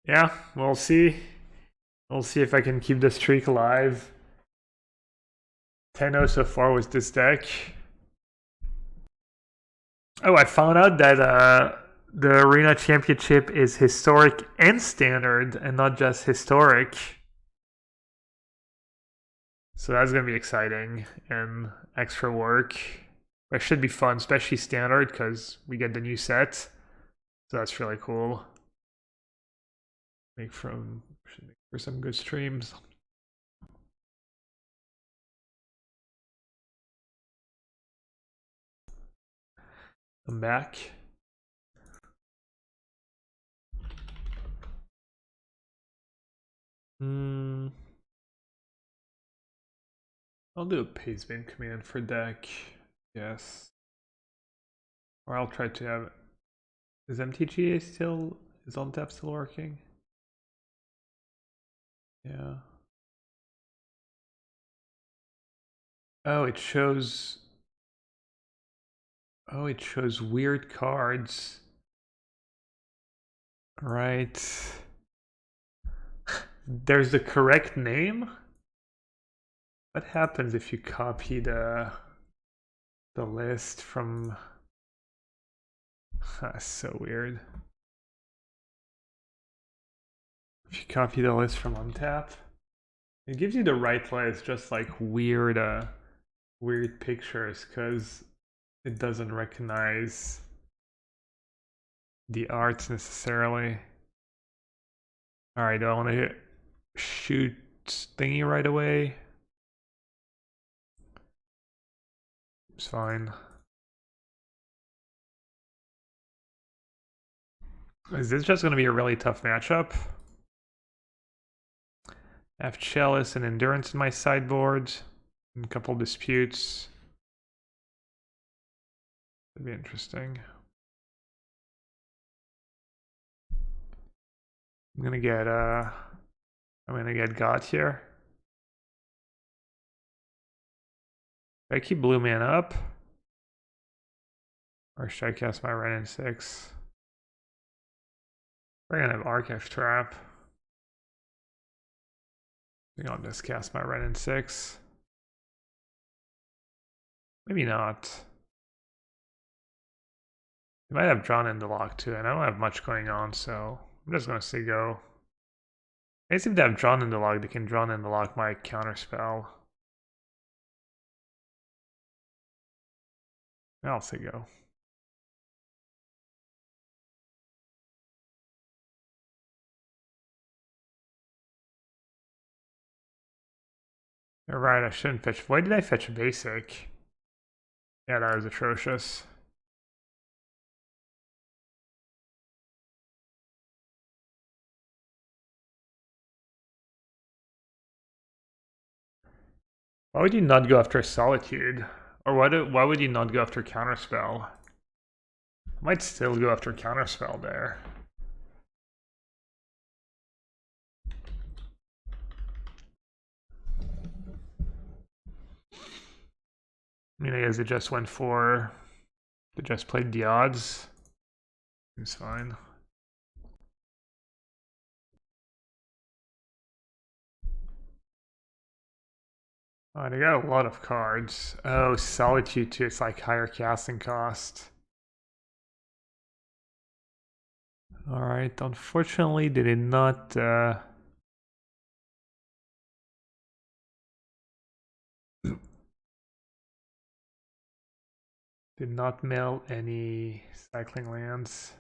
Yeah, we'll see. We'll see if I can keep the streak alive. 10-0 so far with this deck. Oh, I found out that the Arena Championship is historic and standard, and not just historic. So that's going to be exciting and extra work. It should be fun, especially standard, because we get the new set. So that's really cool. Should make for some good streams. I'm back. I'll do a pastebin command for deck. Yes. Or I'll try to have. Is MTGA still. Is on tap still working? Yeah. Oh, it shows. Oh, it shows weird cards. Right. There's the correct name. What happens if you copy the list from? That's so weird. If you copy the list from Untap, it gives you the right list, just like weird pictures, because it doesn't recognize the arts necessarily. Alright, do I want to shoot thingy right away? It's fine. Is this just going to be a really tough matchup? I have Chalice and Endurance in my sideboard. And a couple disputes. That'd be interesting. I'm gonna get God here. Should I keep blue man up? Or should I cast my red in 6? We're gonna have Archive Trap. I think I'll just cast my red in 6. Maybe not. They might have drawn in the lock too, and I don't have much going on, so I'm just gonna say go. I guess if they have drawn in the lock, they can draw in the lock my counterspell. I'll say go. You're right, I shouldn't fetch. Why did I fetch a basic? Yeah, that was atrocious. Why would you not go after Solitude? Or why would you not go after Counterspell? I might still go after Counterspell there. I mean, I guess it just went for... They just played the odds. It's fine. Oh, they got a lot of cards. Oh, Solitude too. It's like higher casting cost. Alright, unfortunately they did not... did not mill any cycling lands.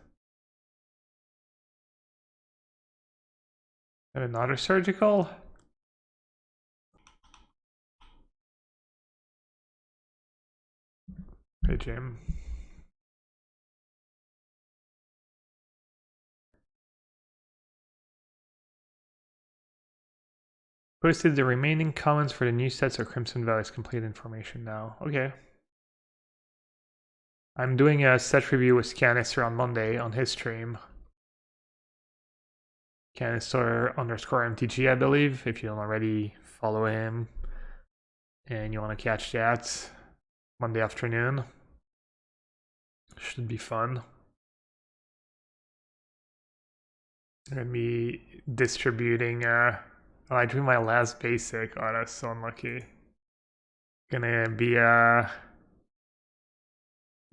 And another surgical? Hey, Jim. Posted the remaining comments for the new sets of Crimson Valley's complete information now. Okay. I'm doing a set review with Canister on Monday on his stream. Canister underscore MTG, I believe, if you don't already follow him and you want to catch that Monday afternoon. Should be fun. gonna be distributing. Oh, I drew my last basic. Oh, that's so unlucky. Gonna be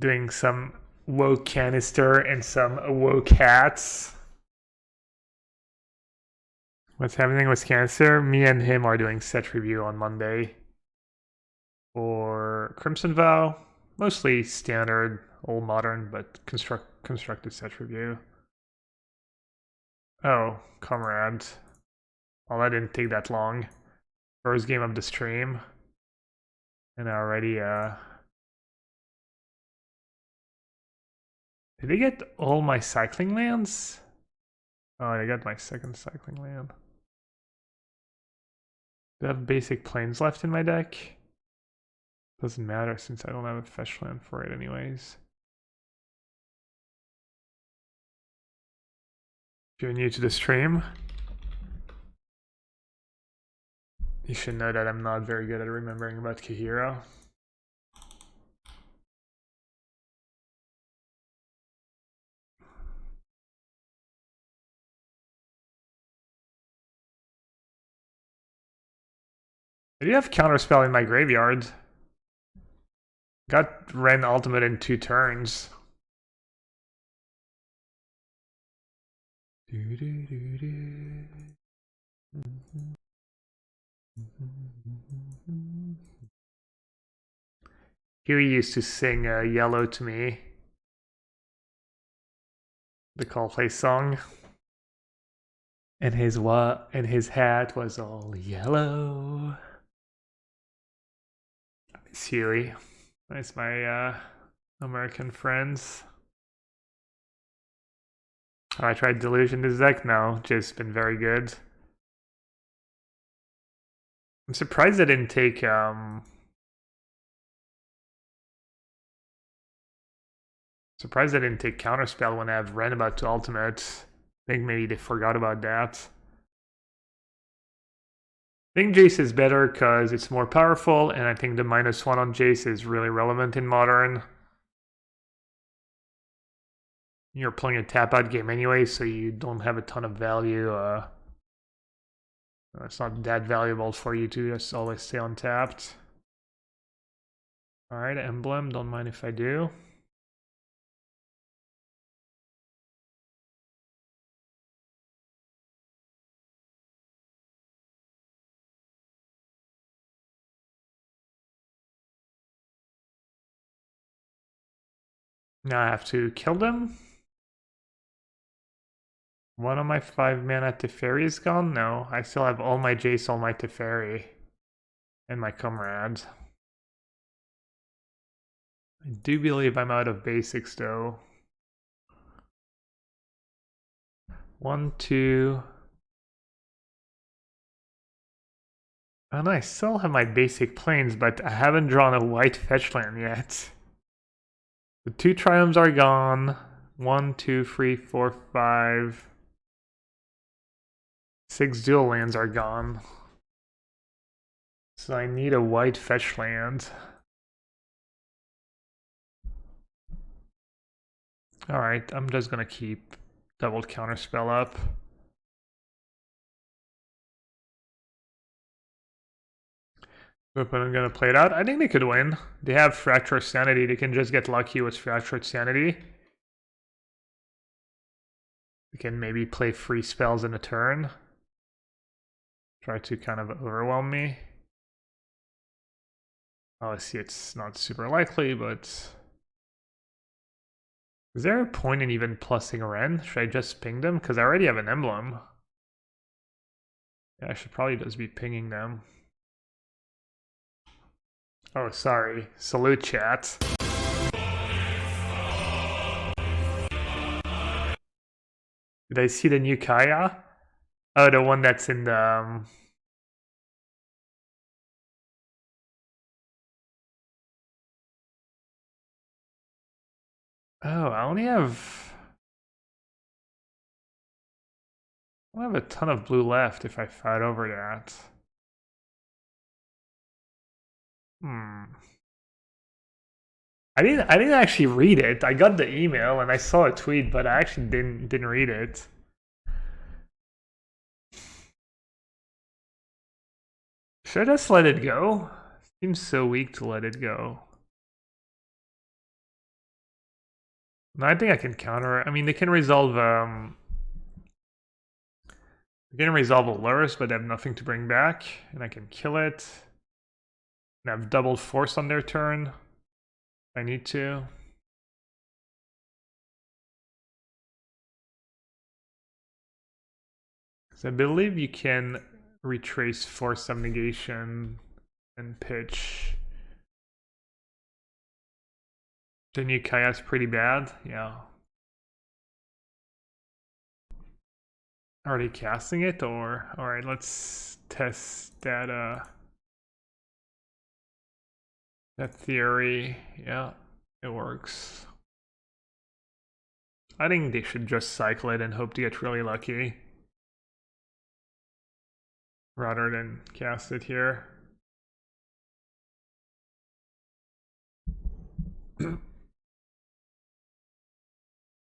doing some woke canister and some woke hats. What's happening with canister? Me and him are doing set review on Monday for Crimson Vow. Mostly standard, old modern, but constructed set review. Oh, comrade. Well, that didn't take that long. First game of the stream. And already, did they get all my cycling lands? Oh, I got my second cycling land. Do I have basic planes left in my deck? Doesn't matter since I don't have a fetch land for it anyways. If you're new to the stream, you should know that I'm not very good at remembering about Kahiro. I do have Counterspell in my graveyard. Got Ren ultimate in 2 turns. Huey used to sing Yellow to me. The Coldplay song. And his hat was all yellow. It's Huey. Nice, my American friends. I tried Delusion this deck? No, just been very good. I'm surprised I didn't take Counterspell when I have Ren about to ultimate. I think maybe they forgot about that. I think Jace is better because it's more powerful, and I think the -1 on Jace is really relevant in Modern. You're playing a tap-out game anyway, so you don't have a ton of value. It's not that valuable for you to just always stay untapped. Alright, Emblem, don't mind if I do. Now I have to kill them. One of my 5 mana Teferi is gone? No, I still have all my Jace, all my Teferi, and my Comrade. I do believe I'm out of basics though. 1, 2. And I still have my basic planes, but I haven't drawn a white fetch land yet. The 2 Triumphs are gone. 1, 2, 3, 4, 5. 6 dual lands are gone. So I need a white fetch land. Alright, I'm just gonna keep double Counterspell up. But I'm gonna play it out. I think they could win. They have Fractured Sanity. They can just get lucky with Fractured Sanity. They can maybe play free spells in a turn. Try to kind of overwhelm me. Obviously, it's not super likely, but... Is there a point in even plussing Ren? Should I just ping them? Because I already have an emblem. Yeah, I should probably just be pinging them. Oh, sorry. Salute, chat. Did I see the new Kaya? Oh, the one that's in the... Oh, I only have... I don't have a ton of blue left if I fight over that. I didn't actually read it. I got the email and I saw a tweet, but I actually didn't read it. Should I just let it go? Seems so weak to let it go. No, I think I can counter. I mean, they can resolve Allures, but they have nothing to bring back, and I can kill it. And have double force on their turn. If I need to. So I believe you can retrace force of negation and pitch. The new Kaya's pretty bad, yeah. Already casting it, or alright, let's test that that theory. Yeah, it works. I think they should just cycle it and hope to get really lucky. Rather than cast it here.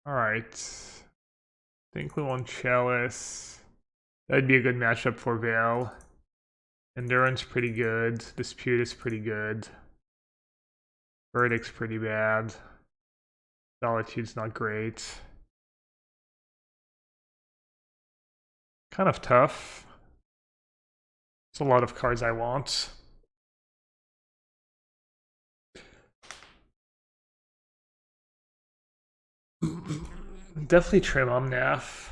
Alright. Think we want Chalice. That'd be a good matchup for Veil. Endurance pretty good. Dispute is pretty good. Verdict's pretty bad. Solitude's not great. Kind of tough. It's a lot of cards I want. Definitely trim Omnath.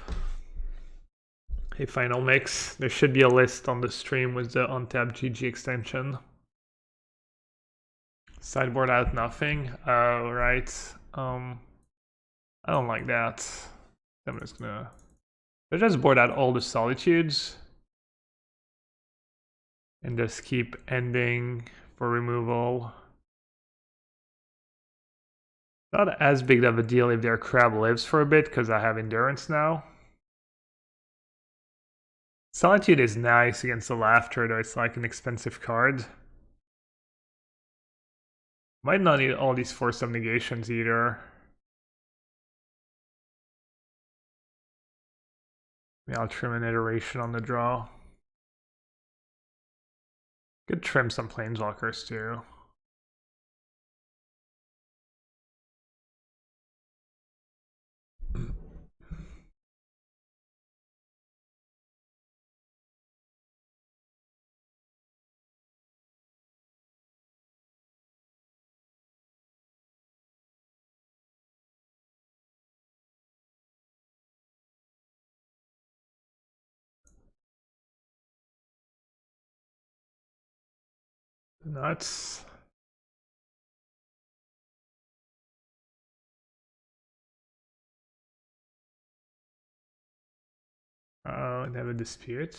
A final mix. There should be a list on the stream with the untapped GG extension. Sideboard out nothing. Oh, right. I don't like that. I'm just gonna... I just board out all the solitudes. And just keep ending for removal. Not as big of a deal if their crab lives for a bit, because I have endurance now. Solitude is nice against the Laughter, though it's like an expensive card. Might not need all these Force of Negations either. Maybe I'll trim an iteration on the draw. Could trim some Planeswalkers too. Nuts. Oh, and have a dispute.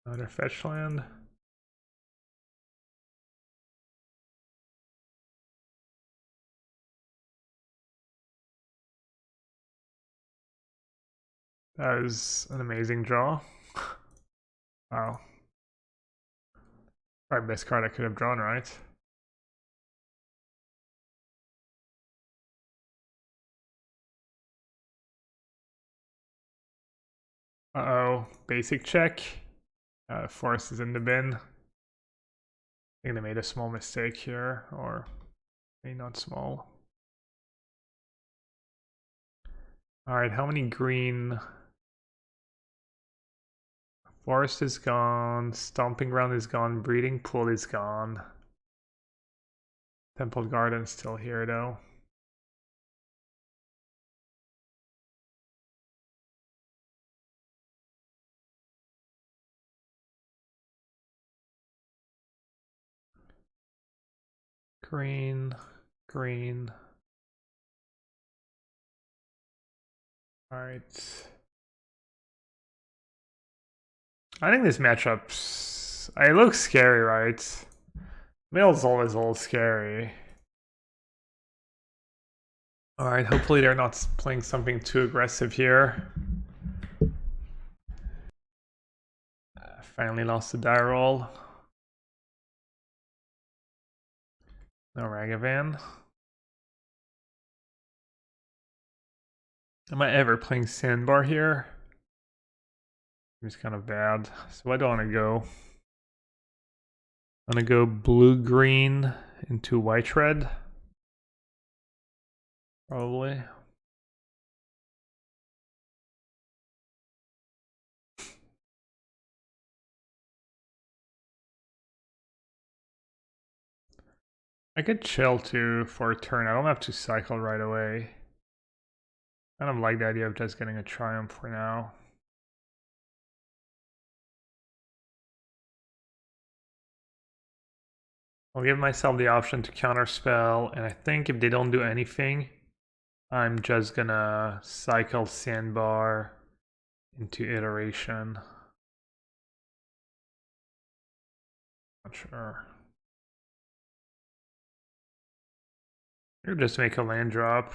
Another fetch land. That was an amazing draw. Wow. Probably best card I could have drawn, right? Uh-oh, basic check. Force is in the bin. I think they made a small mistake here, or maybe not small. Alright, how many green? Forest is gone, Stomping Ground is gone, Breeding Pool is gone. Temple Garden's still here though. Green, green. Alright. I think this matchup's... It looks scary, right? Mill's always a little scary. Alright, hopefully they're not playing something too aggressive here. Finally lost the die roll. No Ragavan. Am I ever playing Sandbar here? Seems kind of bad. So where do I want to go? I'm gonna go blue-green into white-red. Probably. I could chill too for a turn. I don't have to cycle right away. I don't like the idea of just getting a triumph for now. I'll give myself the option to counterspell, and I think if they don't do anything, I'm just gonna cycle Sandbar into iteration. Not sure. Or just make a land drop.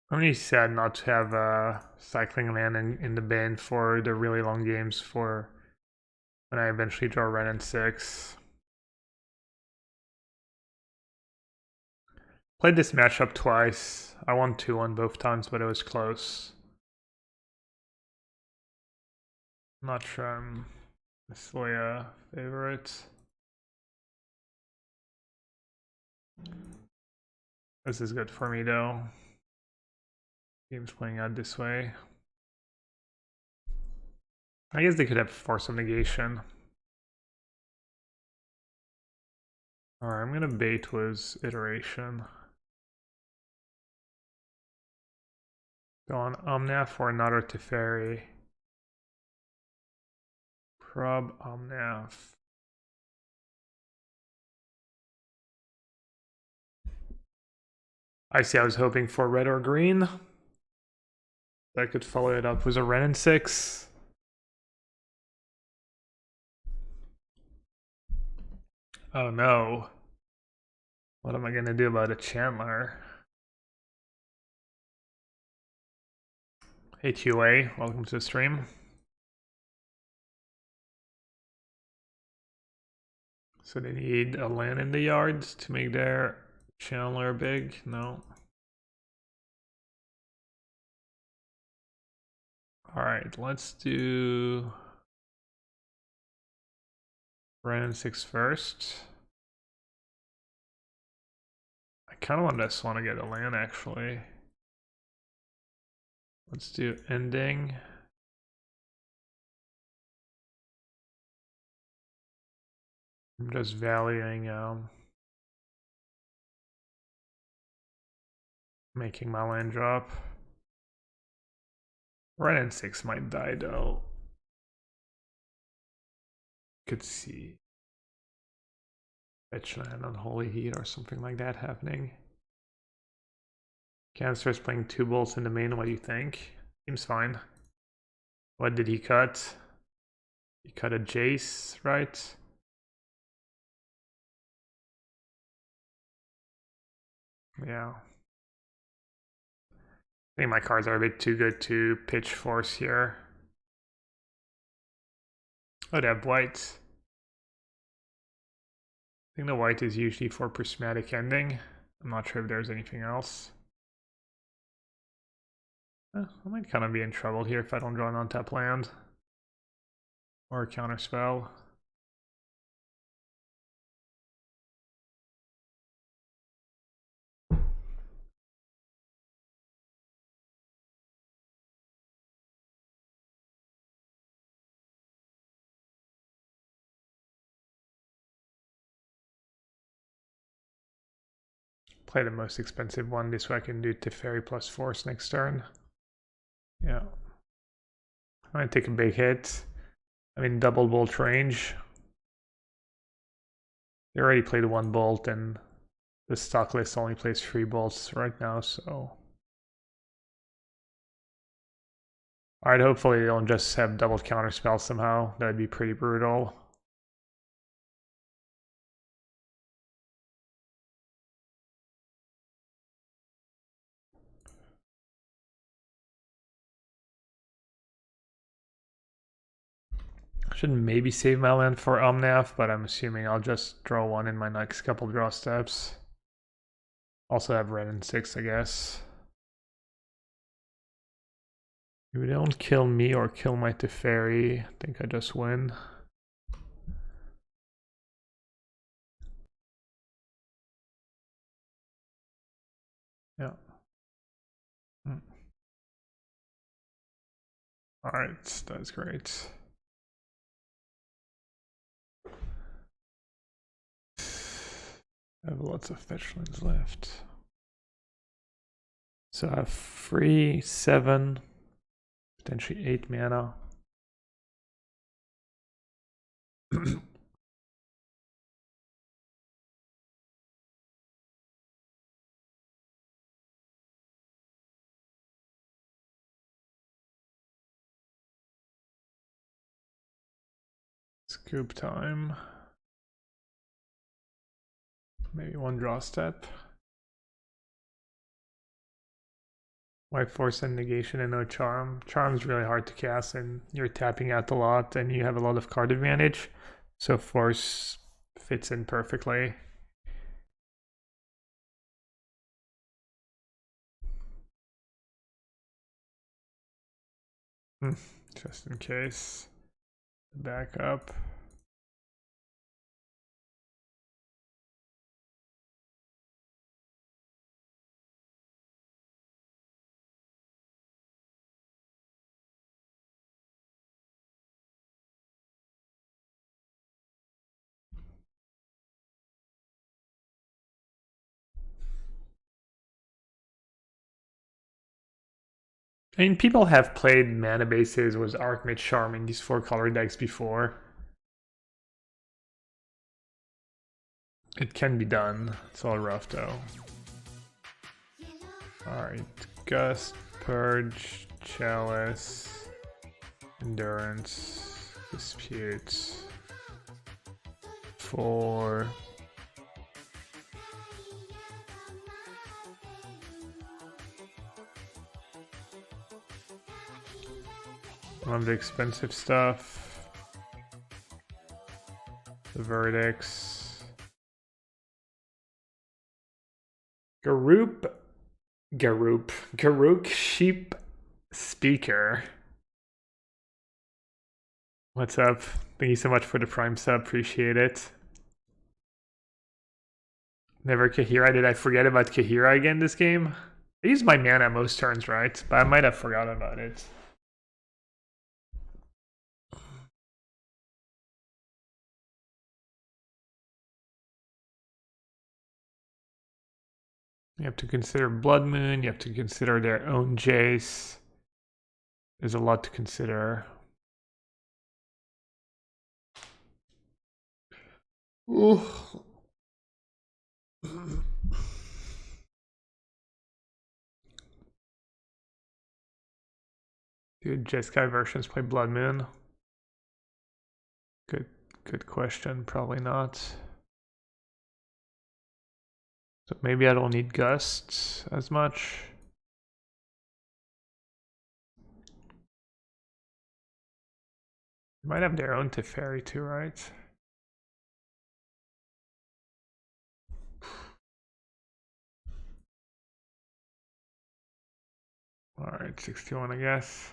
I'm really sad not to have a cycling land in the bin for the really long games for when I eventually draw red and 6. Played this matchup twice. I won 2-1 both times, but it was close. I'm not sure I'm necessarily a favorite. This is good for me though. Game's playing out this way. I guess they could have Force of Negation. Alright, I'm gonna bait with iteration. Go on Omnath for another Teferi. Prob Omnath. I see, I was hoping for red or green. I could follow it up with a red and 6. Oh no. What am I gonna do about a Chandler? Hey QA, welcome to the stream. So they need a land in the yards to make their Chandler big? No. Alright, let's do red and 6 first. I kind of want to get a land actually. Let's do ending. I'm just valuing making my land drop. Red and 6 might die though. Could see fetch land on Holy Heat or something like that happening. Cancer is playing 2 bolts in the main. What do you think? Seems fine. What did he cut? He cut a Jace, right? Yeah. I think my cards are a bit too good to pitch force here. Oh, they have white. I think the white is usually for prismatic ending. I'm not sure if there's anything else. I might kind of be in trouble here if I don't draw an untap land. Or a counter spell. Play the most expensive one, this way I can do Teferi plus Force next turn. Yeah. I might take a big hit. I mean, double bolt range. They already played 1 bolt, and the stock list only plays 3 bolts right now, so. Alright, hopefully they don't just have double counter spell somehow. That'd be pretty brutal. Should maybe save my land for Omnath, but I'm assuming I'll just draw one in my next couple draw steps. Also have red and 6, I guess. If you don't kill me or kill my Teferi, I think I just win. Yeah. Alright, that's great. I have lots of fetch lands left. So I have 3, 7, potentially 8 mana. Scoop time. Maybe one draw step. White force and negation and no charm. Charm's really hard to cast and you're tapping out a lot and you have a lot of card advantage. So force fits in perfectly. Just in case. Back up. I mean, people have played mana bases with Archmage Charm in these 4-color decks before. It can be done. It's all rough though. Alright, Gust, Purge, Chalice, Endurance, Dispute. 4. One of the expensive stuff. The verdicts. Garuk Sheep Speaker. What's up? Thank you so much for the Prime sub, appreciate it. Never Kahira, did I forget about Kahira again this game? I use my mana most turns, right? But I might have forgotten about it. You have to consider Blood Moon, you have to consider their own Jace. There's a lot to consider. Ooh. Dude, Jeskai versions play Blood Moon? Good question, probably not. So maybe I don't need Gusts as much. They might have their own Teferi too, right? Alright, 61 I guess.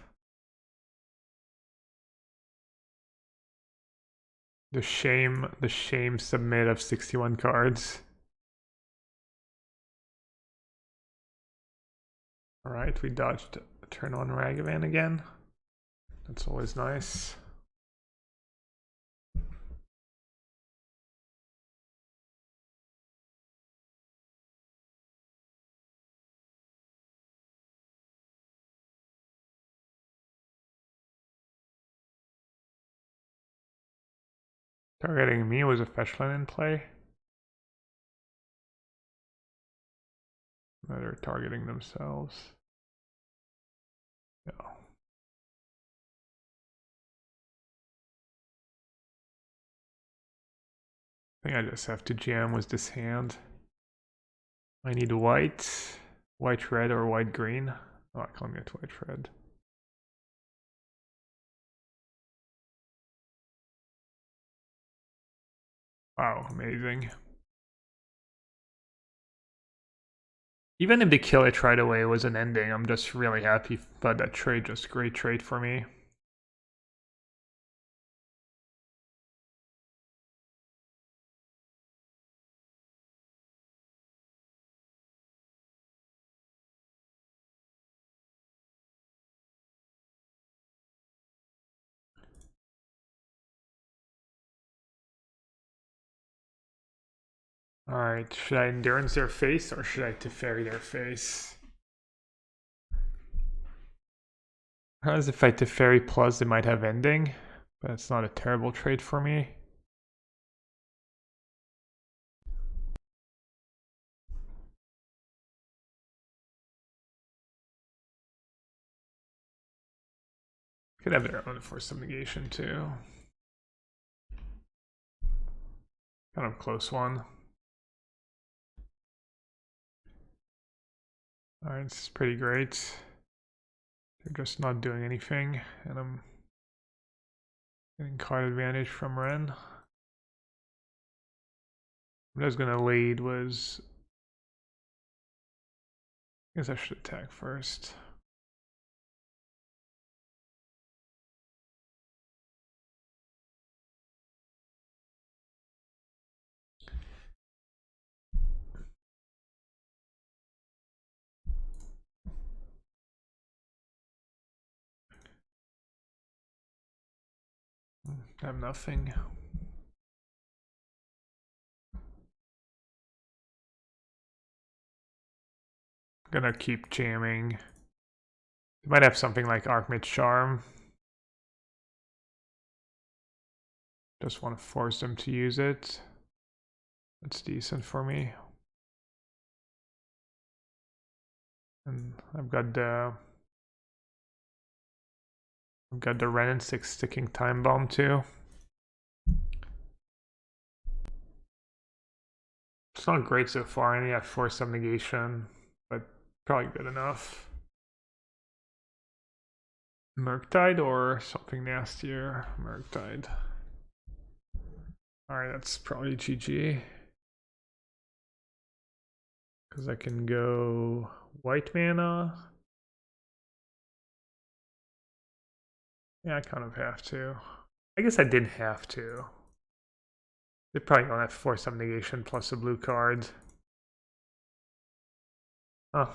The shame submit of 61 cards. Alright, we dodged a turn on Ragavan again. That's always nice. Targeting me was a fetch land in play. No, they're targeting themselves. Yeah. I think I just have to jam with this hand. I need white, red, or white green. Oh, I can't get white red. Wow, amazing. Even if the kill I tried away was an ending, I'm just really happy about that trade. Just great trade for me. Alright, should I endurance their face or should I Teferi their face? As if I Teferi plus they might have ending, but it's not a terrible trade for me. Could have their own force negation too. Kind of close one. Alright, this is pretty great. They're just not doing anything, and I'm getting card advantage from Ren. What I was gonna lead was, I guess I should attack first. I have nothing. Gonna keep jamming. They might have something like Archmage Charm. Just want to force them to use it. That's decent for me. And I've got the Ren and 6 sticking time bomb too. It's not great so far. I only have 4 subnegation, but probably good enough. Murktide or something nastier? Murktide. Alright, that's probably GG. Because I can go white mana. Yeah, I kind of have to. I guess I didn't have to. They probably don't have force subnegation plus a blue card. Oh,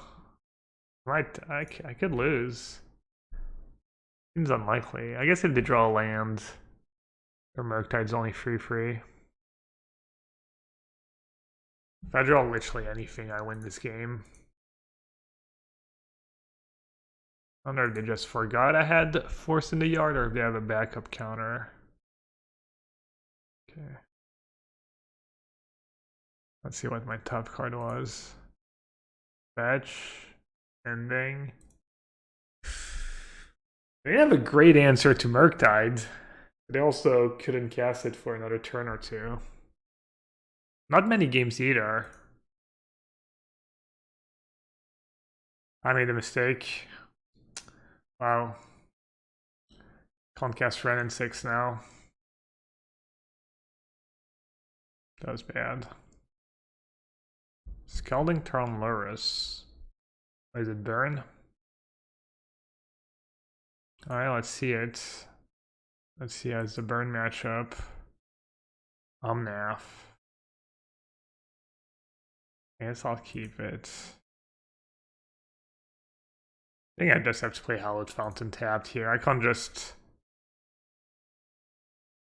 right. I could lose. Seems unlikely. I guess if they draw a land, or Murktide's only free. If I draw literally anything, I win this game. I wonder if they just forgot I had force in the yard or if they have a backup counter. Okay. Let's see what my top card was. Fetch. Ending. They have a great answer to Murktide. They also couldn't cast it for another turn or two. Not many games either. I made a mistake. Wow. Can't cast Ren in 6 now. That was bad. Scalding Tarn Luris. Is it burn? Alright, let's see it. Let's see as the burn matchup. Omnath. I guess I'll keep it. I think I just have to play Hallowed Fountain tapped here. I can't just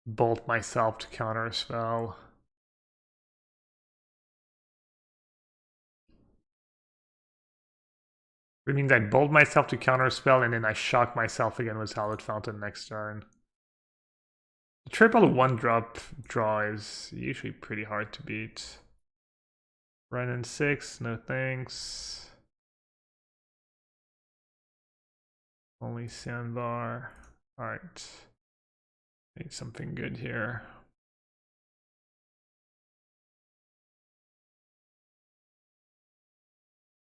bolt myself to counter a spell. It means I bolt myself to counter a spell and then I shock myself again with Hallowed Fountain next turn. The triple 1-drop draw is usually pretty hard to beat. Run in 6, no thanks. Only sandbar. Alright. Need something good here.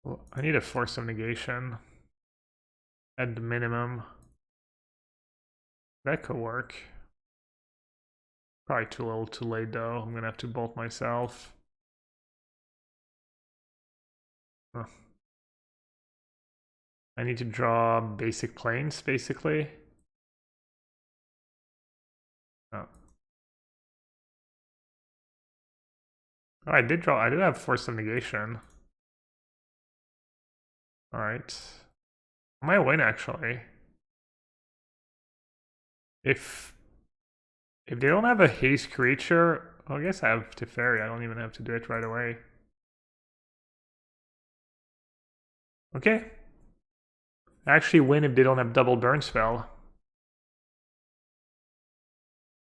Well, I need a force of negation. At the minimum. That could work. Probably too little too late though. I'm gonna have to bolt myself. Huh. I need to draw basic planes, basically. Oh. Oh, I did have Force of Negation. Alright. I might win actually. If they don't have a haste creature, well, I guess I have Teferi. I don't even have to do it right away. Okay. I actually win if they don't have double burn spell.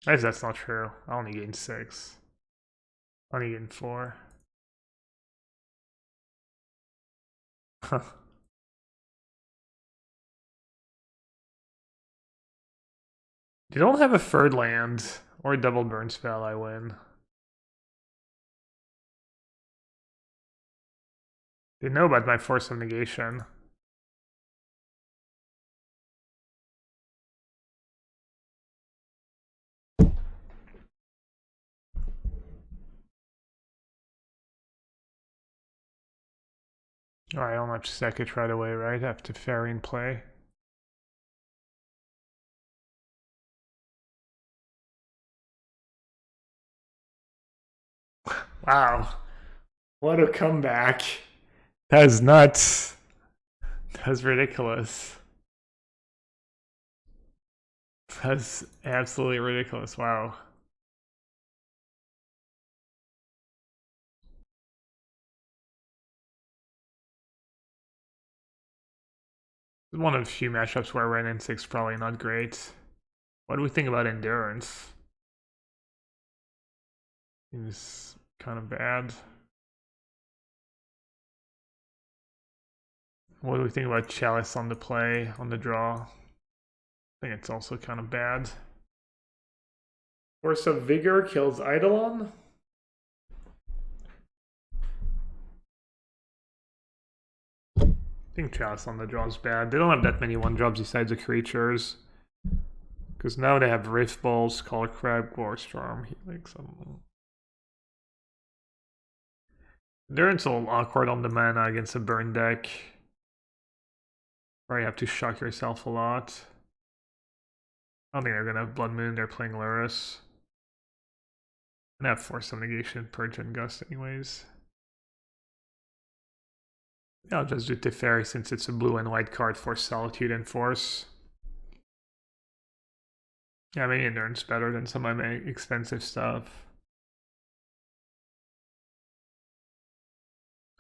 I guess that's not true. I only gain 6. I only gain 4. Huh. They don't have a third land or a double burn spell, I win. They know about my Force of Negation. Alright, I don't have to sack it right away, right? I have to Teferi in play. Wow. What a comeback. That's nuts. That's ridiculous. That's absolutely ridiculous. Wow. One of the few matchups where Ren and 6 probably not great. What do we think about Endurance? Seems kind of bad. What do we think about Chalice on the play, on the draw? I think it's also kind of bad. Force of Vigor kills Eidolon? I think Chalice on the draw is bad. They don't have that many 1-drops besides the creatures. Because now they have Rift Ball, Skull Crab, Gorestorm, Helix. Endurance a little awkward on the mana against a burn deck. Where you have to shock yourself a lot. I don't think they're gonna have Blood Moon, they're playing Lurrus. And have Force of Negation, Purge and Gust anyways. Yeah, I'll just do Teferi since it's a blue and white card for Solitude and Force. Yeah, maybe Endurance better than some of my expensive stuff.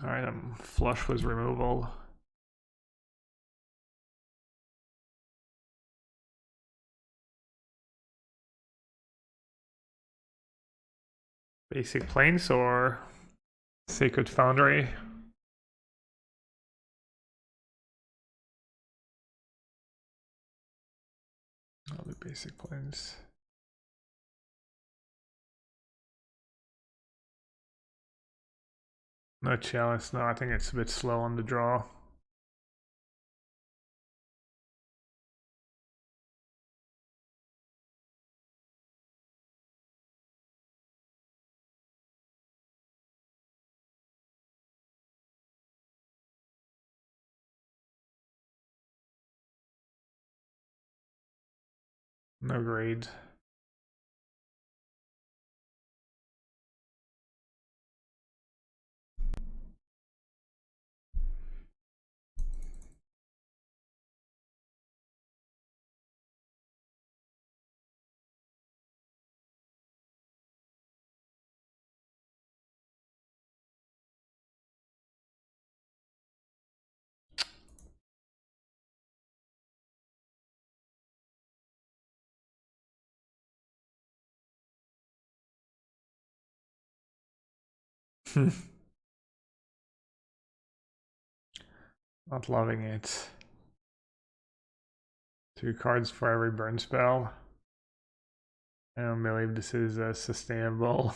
Alright, I'm flush with removal. Basic Plains or Sacred Foundry? I'll do Basic Plains. No Chalice, no, I think it's a bit slow on the draw. No grade. Not loving it. 2 cards for every burn spell. I don't believe this is sustainable.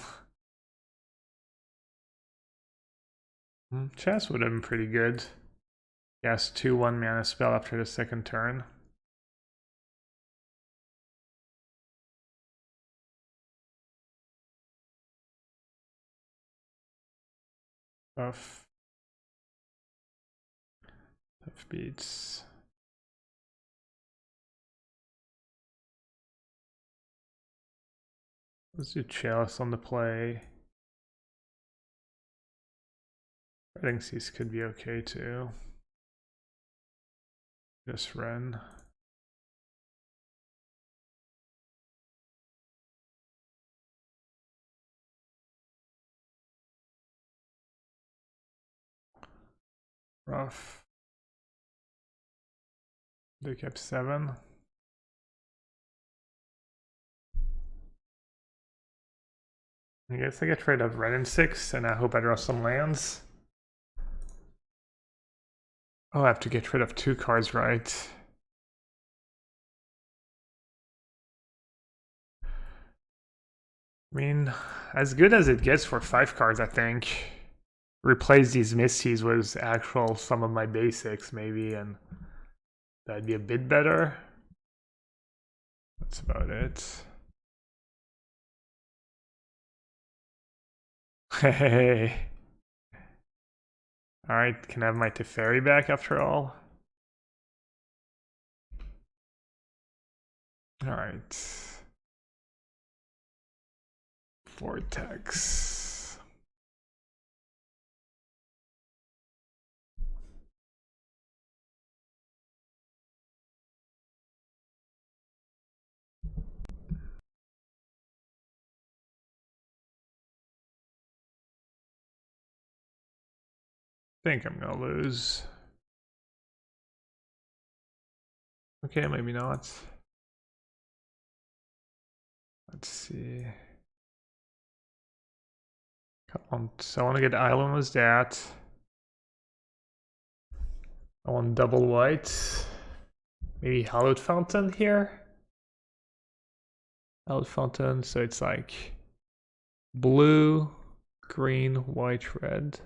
Chess would have been pretty good. Yes, 2/1 mana spell after the second turn. Tough. Tough beats. Let's do Chalice on the play. I think these could be okay too. Just Ren. Rough. They kept 7. I guess I get rid of Ren and 6, and I hope I draw some lands. Oh, I have to get rid of 2 cards, right? I mean, as good as it gets for 5 cards, I think. Replace these Misties with actual some of my basics, maybe, and that'd be a bit better. That's about it. Hey. Alright, can I have my Teferi back after all? Alright. Vortex. I think I'm gonna lose. Okay, maybe not. Let's see. Come on, so I want to get Island with that. I want double white. Maybe Hallowed Fountain here. Hallowed Fountain, so it's like blue, green, white, red.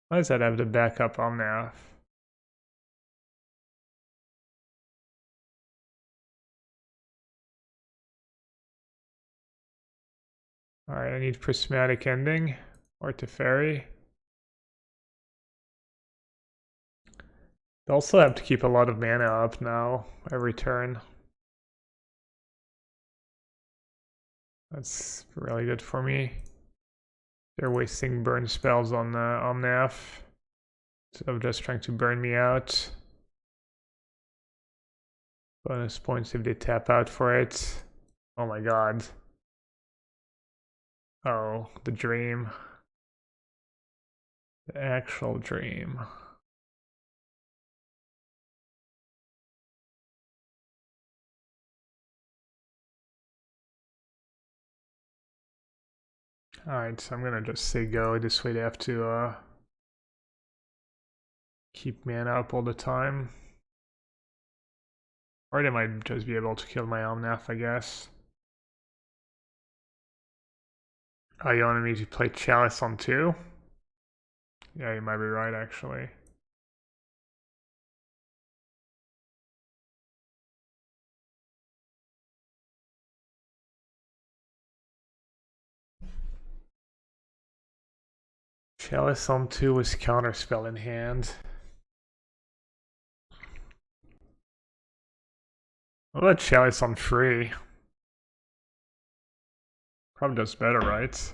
Why does that have the backup Omnath? Alright, I need Prismatic Ending or Teferi. I also have to keep a lot of mana up now every turn. That's really good for me. They're wasting burn spells on Omnath instead of just trying to burn me out. Bonus points if they tap out for it. Oh my god. Oh, the dream. The actual dream. Alright, so I'm gonna just say go. This way they have to keep mana up all the time. Or they might just be able to kill my Omnath, I guess. Oh, you wanted me to play Chalice on 2? Yeah, you might be right, actually. Chalice on 2 with Counterspell in hand. What about Chalice on 3? Probably does better, right?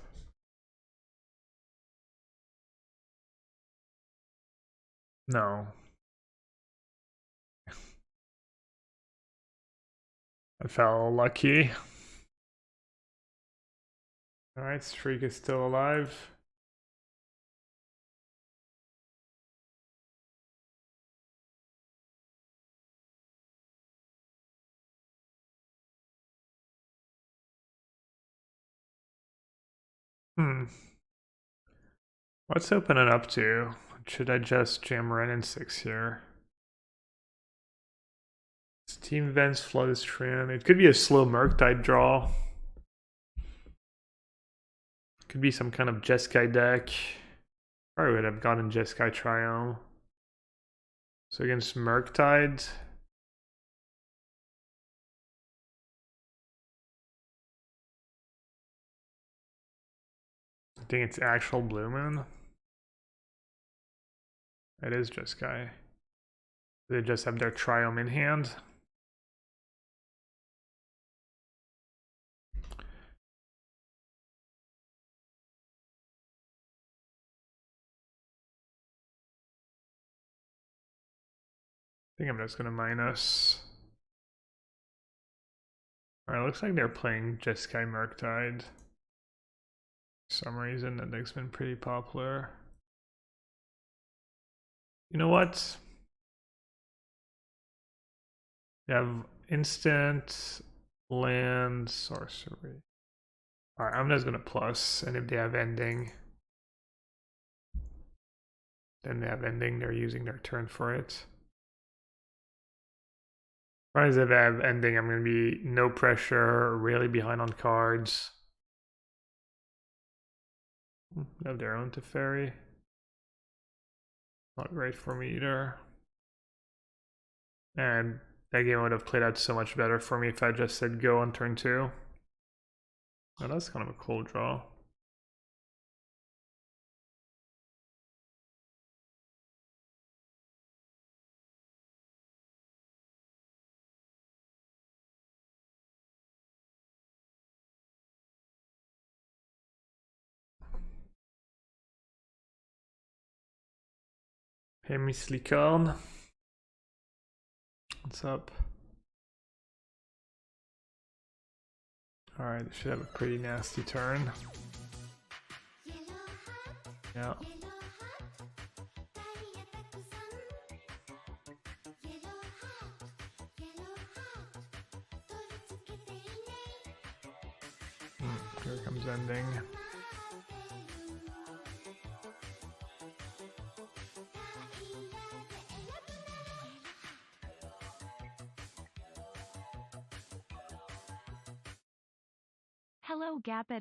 No. I felt lucky. Alright, Streak is still alive. Let's open it up to. Should I just jam Ren in 6 here? Steam Vents, Flood Stream. It could be a slow Murktide draw. Could be some kind of Jeskai deck. Probably would have gotten Jeskai Triome. So against Murktide. I think it's actual blue moon. It is just guy. They just have their triome in hand. I think I'm just gonna minus. Alright, looks like they're playing Jeskai Murktide. For some reason, that deck's been pretty popular. You know what? You have instant, land, sorcery. Alright, I'm just gonna plus, and if they have ending, then they have ending, they're using their turn for it. As if I have ending, I'm gonna be no pressure, really behind on cards. They have their own Teferi. Not great for me either. And that game would have played out so much better for me if I just said go on turn 2. Oh, that's kind of a cool draw. Hey, Miss Licorne. What's up? Alright, should have a pretty nasty turn. Yeah. Here comes ending. Hello, Gap. They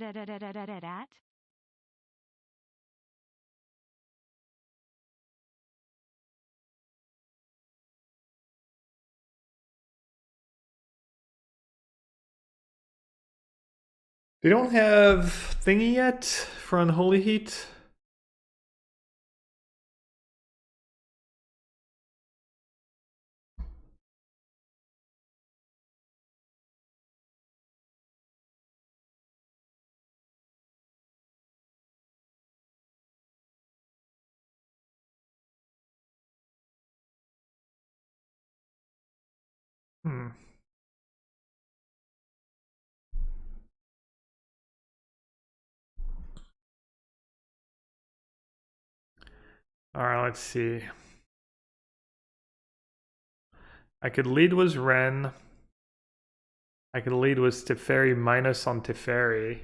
don't have thingy yet for Unholy Heat. Alright, let's see. I could lead was Ren. I could lead was Teferi minus on Teferi.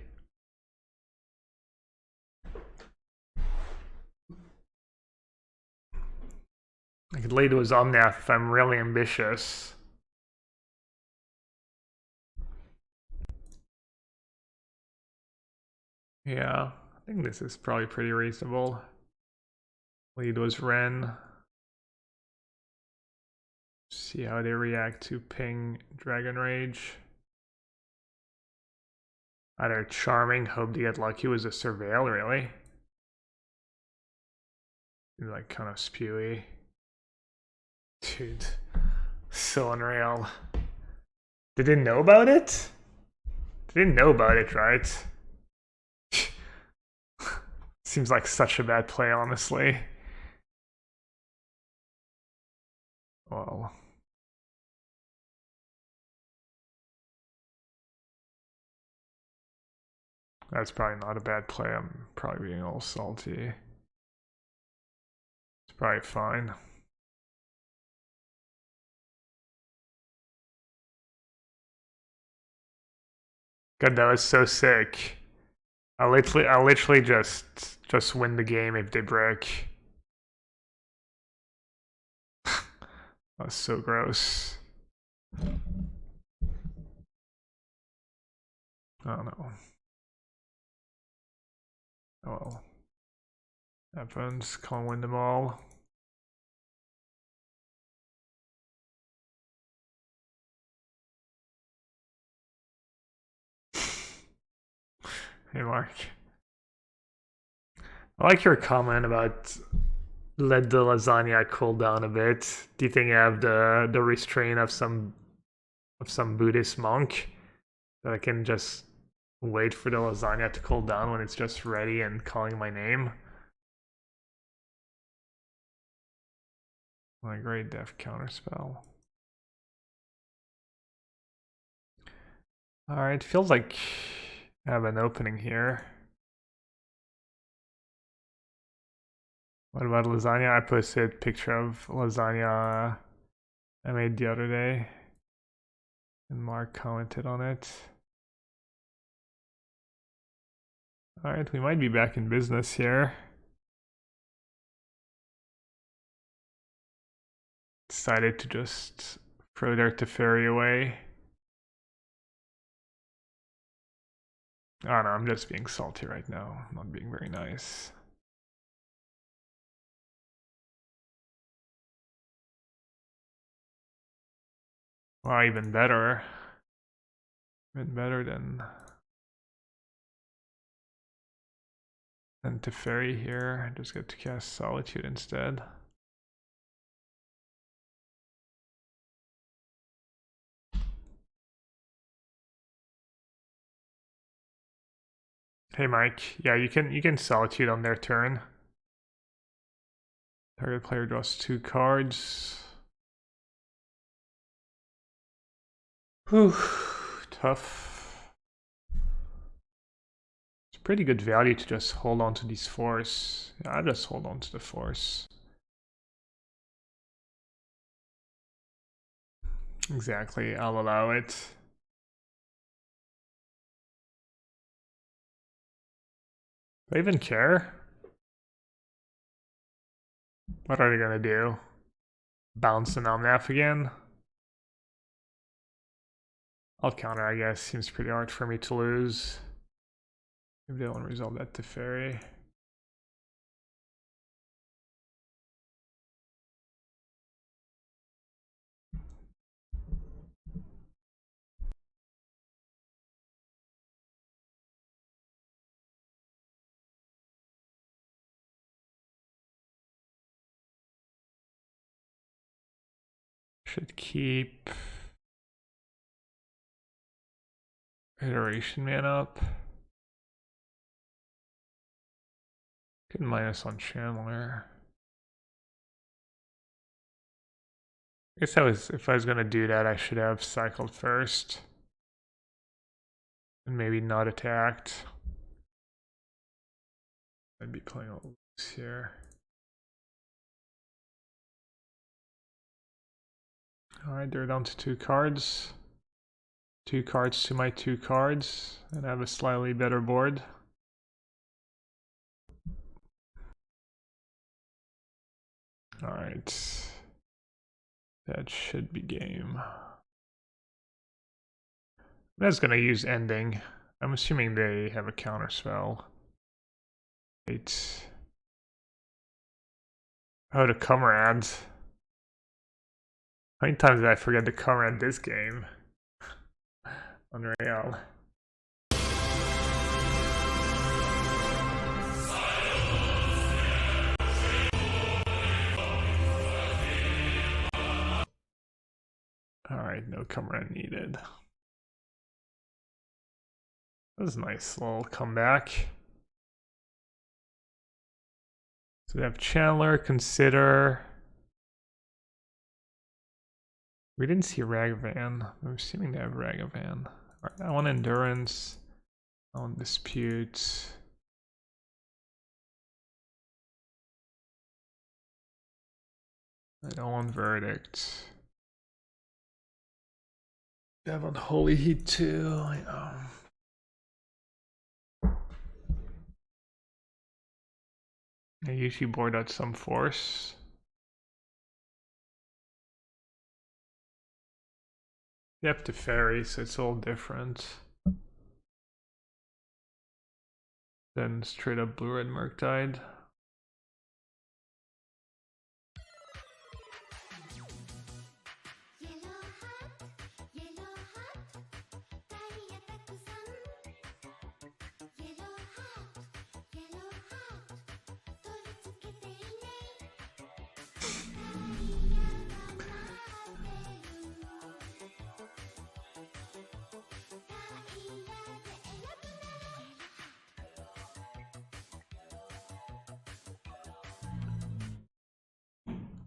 I could lead was Omnath if I'm really ambitious. Yeah, I think this is probably pretty reasonable. Lead was Ren. See how they react to ping Dragon Rage. Either Charming, hope to get lucky was a Surveil, really? Like kind of spewy. Dude, so unreal. They didn't know about it? They didn't know about it, right? Seems like such a bad play, honestly. Well. That's probably not a bad play. I'm probably being all salty. It's probably fine. God, that was so sick. I literally just win the game if they break. That's so gross. I don't know. Oh well. Happens. Can't win them all. Hey, Mark. I like your comment about let the lasagna cool down a bit. Do you think you have the restraint of some Buddhist monk that I can just wait for the lasagna to cool down when it's just ready and calling my name? My great death counterspell. Alright, feels like I have an opening here. What about lasagna? I posted a picture of lasagna I made the other day. And Mark commented on it. Alright, we might be back in business here. Decided to just throw their Teferi away. Oh no, I'm just being salty right now. I'm not being very nice. Well, even better. Even better than Teferi here. I just get to cast Solitude instead. Hey Mike, yeah, you can Solitude on their turn. Target player draws 2 cards. Whew, tough. It's pretty good value to just hold on to these force. Yeah, I'll just hold on to the force. Exactly, I'll allow it. Do I even care? What are they gonna do? Bounce an Omnath again? I'll counter, I guess. Seems pretty hard for me to lose. Maybe they want to resolve that to Fairy. Should keep Iteration Man up. Good minus on Chandler. I guess if I was gonna do that, I should have cycled first. And maybe not attacked. I'd be playing a little loose here. Alright, they're down to 2 cards. 2 cards to my 2 cards. And I have a slightly better board. Alright. That should be game. I'm just gonna use ending. I'm assuming they have a counter spell. Wait. Oh, the comrades. How many times did I forget the comrade this game? Unreal. Alright, no comrade needed. That was a nice little comeback. So we have Chandler, Consider. We didn't see Ragavan. I'm assuming they have Ragavan. Alright, I want Endurance. I want Dispute. I don't want Verdict. I have Unholy Heat too. I usually board out some force. You have to ferry, so it's all different than straight up blue-red Murktide.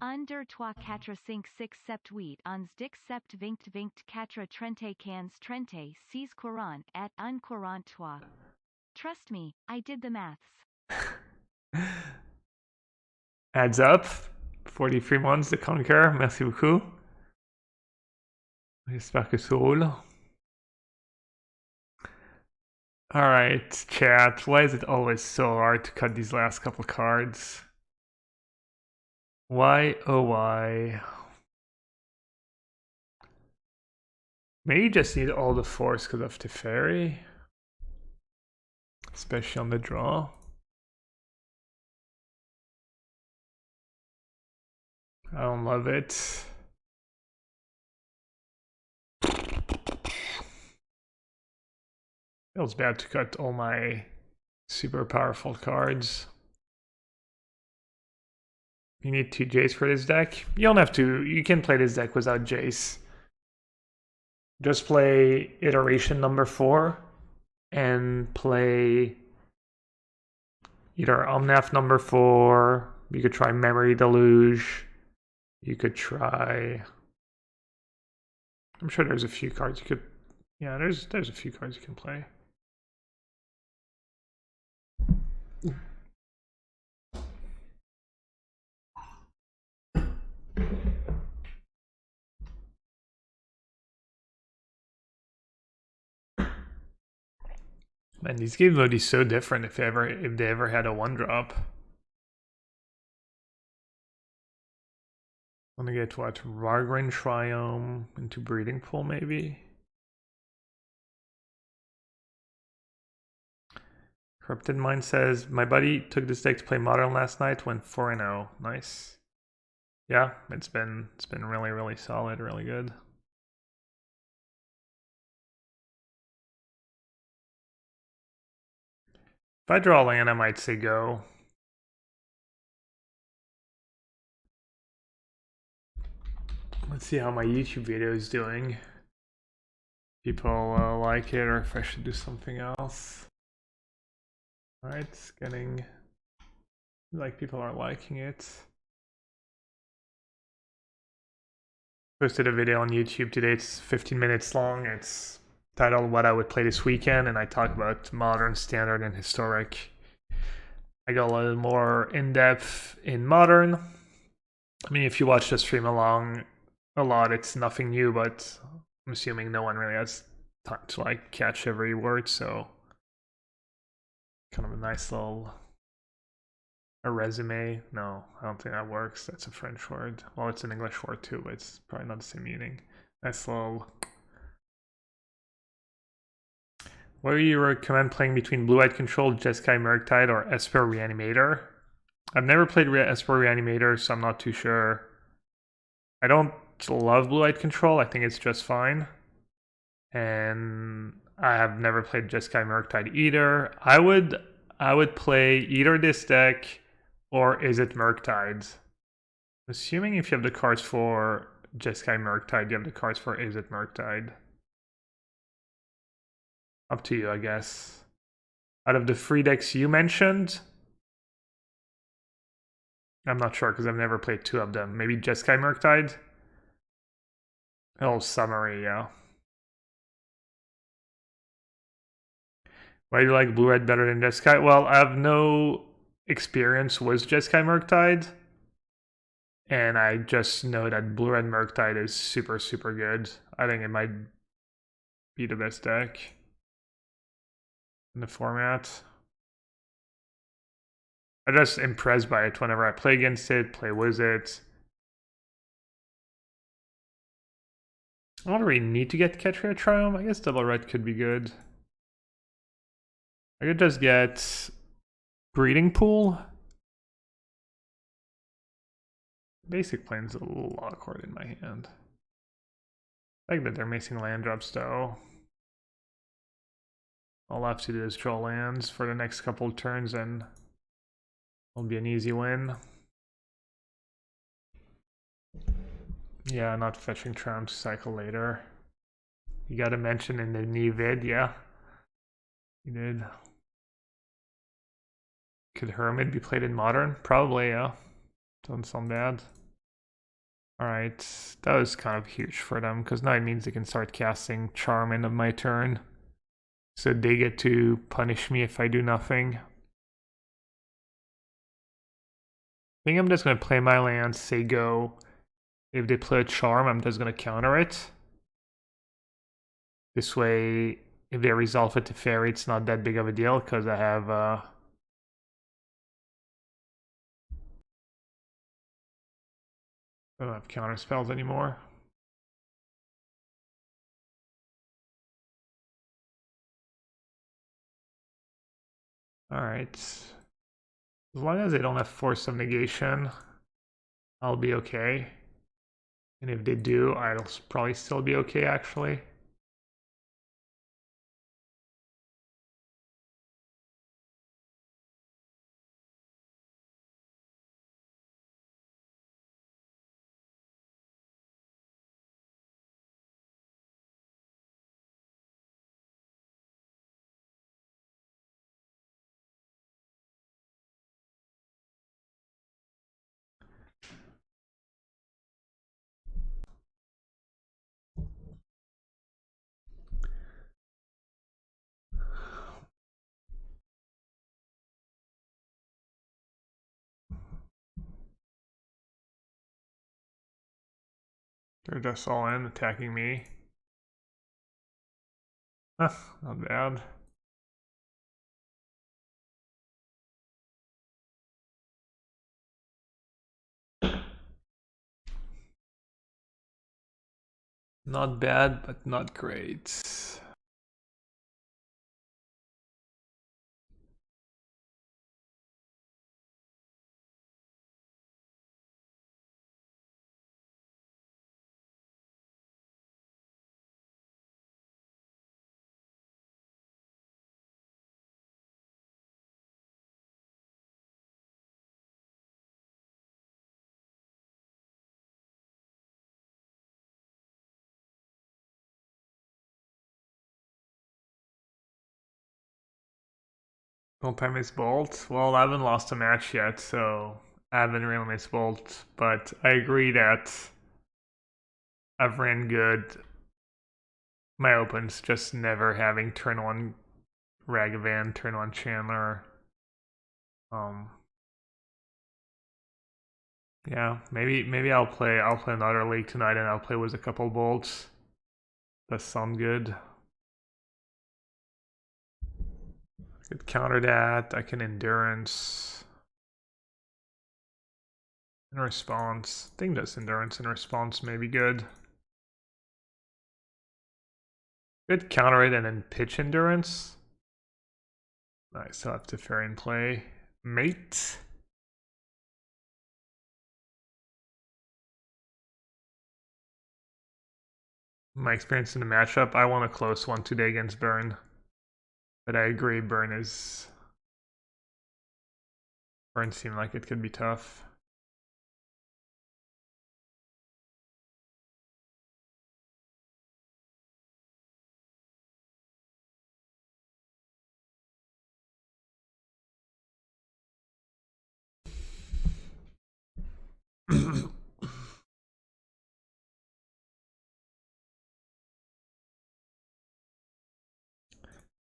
Under toi quatre cinq six sept huit ons dix sept vingt quatre trente quinze trente six courant et un courant toi. Trust me, I did the maths. Adds up. 43 months de Conquer, merci beaucoup. J'espère que ça roule. Alright, chat, why is it always so hard to cut these last couple cards? Why, oh why? Maybe you just need all the force because of Teferi. Especially on the draw. I don't love it. Feels bad to cut all my super powerful cards. You need 2 Jace for this deck. You don't have to. You can play this deck without Jace. Just play iteration number 4 and play either Omnath number 4. You could try Memory Deluge. You could try. I'm sure there's a few cards you could. Yeah, there's a few cards you can play. Man, these games would be so different if they ever had a 1-drop. I'm gonna get what? Vargrin Triome into Breeding Pool, maybe? Corrupted Mind says, my buddy took this deck to play Modern last night, went 4-0. Nice. Yeah, it's been really, really solid, really good. If I draw land, I might say go. Let's see how my YouTube video is doing. People like it, or if I should do something else. Alright, it's getting like people are liking it. Posted a video on YouTube today. It's 15 minutes long. It's titled What I Would Play This Weekend, and I talk about modern, standard, and historic. I go a little more in-depth in modern. I mean, if you watch the stream along a lot, it's nothing new, but I'm assuming no one really has time to like catch every word, so kind of a nice little a resume. No, I don't think that works. That's a French word. Well, it's an English word too, but it's probably not the same meaning. Nice little. What do you recommend playing between Blue-Eyed Control, Jeskai Murktide, or Esper Reanimator? I've never played Esper Reanimator, so I'm not too sure. I don't love Blue-Eyed Control. I think it's just fine. And I have never played Jeskai Murktide either. I would play either this deck or Is It Murktide. Assuming if you have the cards for Jeskai Murktide, you have the cards for Is It Murktide. Up to you, I guess. Out of the 3 decks you mentioned, I'm not sure because I've never played 2 of them. Maybe Jeskai Murktide? Oh, summary, yeah. Why do you like Blue-Red better than Jeskai? Well, I have no experience with Jeskai Murktide. And I just know that Blue-Red Murktide is super, super good. I think it might be the best deck in the format. I'm just impressed by it whenever I play against it, play with it. I don't really need to get Ketria Triumph. I guess Double Red could be good. I could just get Breeding Pool. Basic Plane's a little awkward in my hand. I like that they're missing land drops though. All I have to do is draw lands for the next couple of turns and it'll be an easy win. Yeah, not fetching Triumph cycle later. You gotta mention in the new vid, yeah. You did. Could Hermit be played in Modern? Probably, yeah. Doesn't sound bad. Alright, that was kind of huge for them, because now it means they can start casting Charm end of my turn. So they get to punish me if I do nothing. I think I'm just going to play my land, say go. If they play a Charm, I'm just going to counter it. This way, if they resolve it to Fairy, it's not that big of a deal, because I have... I don't have counter spells anymore. Alright. As long as they don't have Force of Negation, I'll be okay. And if they do, I'll probably still be okay, actually. They're just all in, attacking me. Huh, not bad. Not bad, but not great. Don't I miss Bolt? Well, I haven't lost a match yet, so I haven't really missed Bolt. But I agree that I've ran good. My opens just never having turn one Ragavan, turn one Chandler. Yeah, maybe I'll play another league tonight and I'll play with a couple bolts. That sound good. I could counter that. I can endurance. In response. I think this endurance and response may be good. Could counter it and then pitch endurance. Nice, I'll have to fair in play. Mate. My experience in the matchup, I won a close one today against Burn. But I agree, Burn seemed like it could be tough.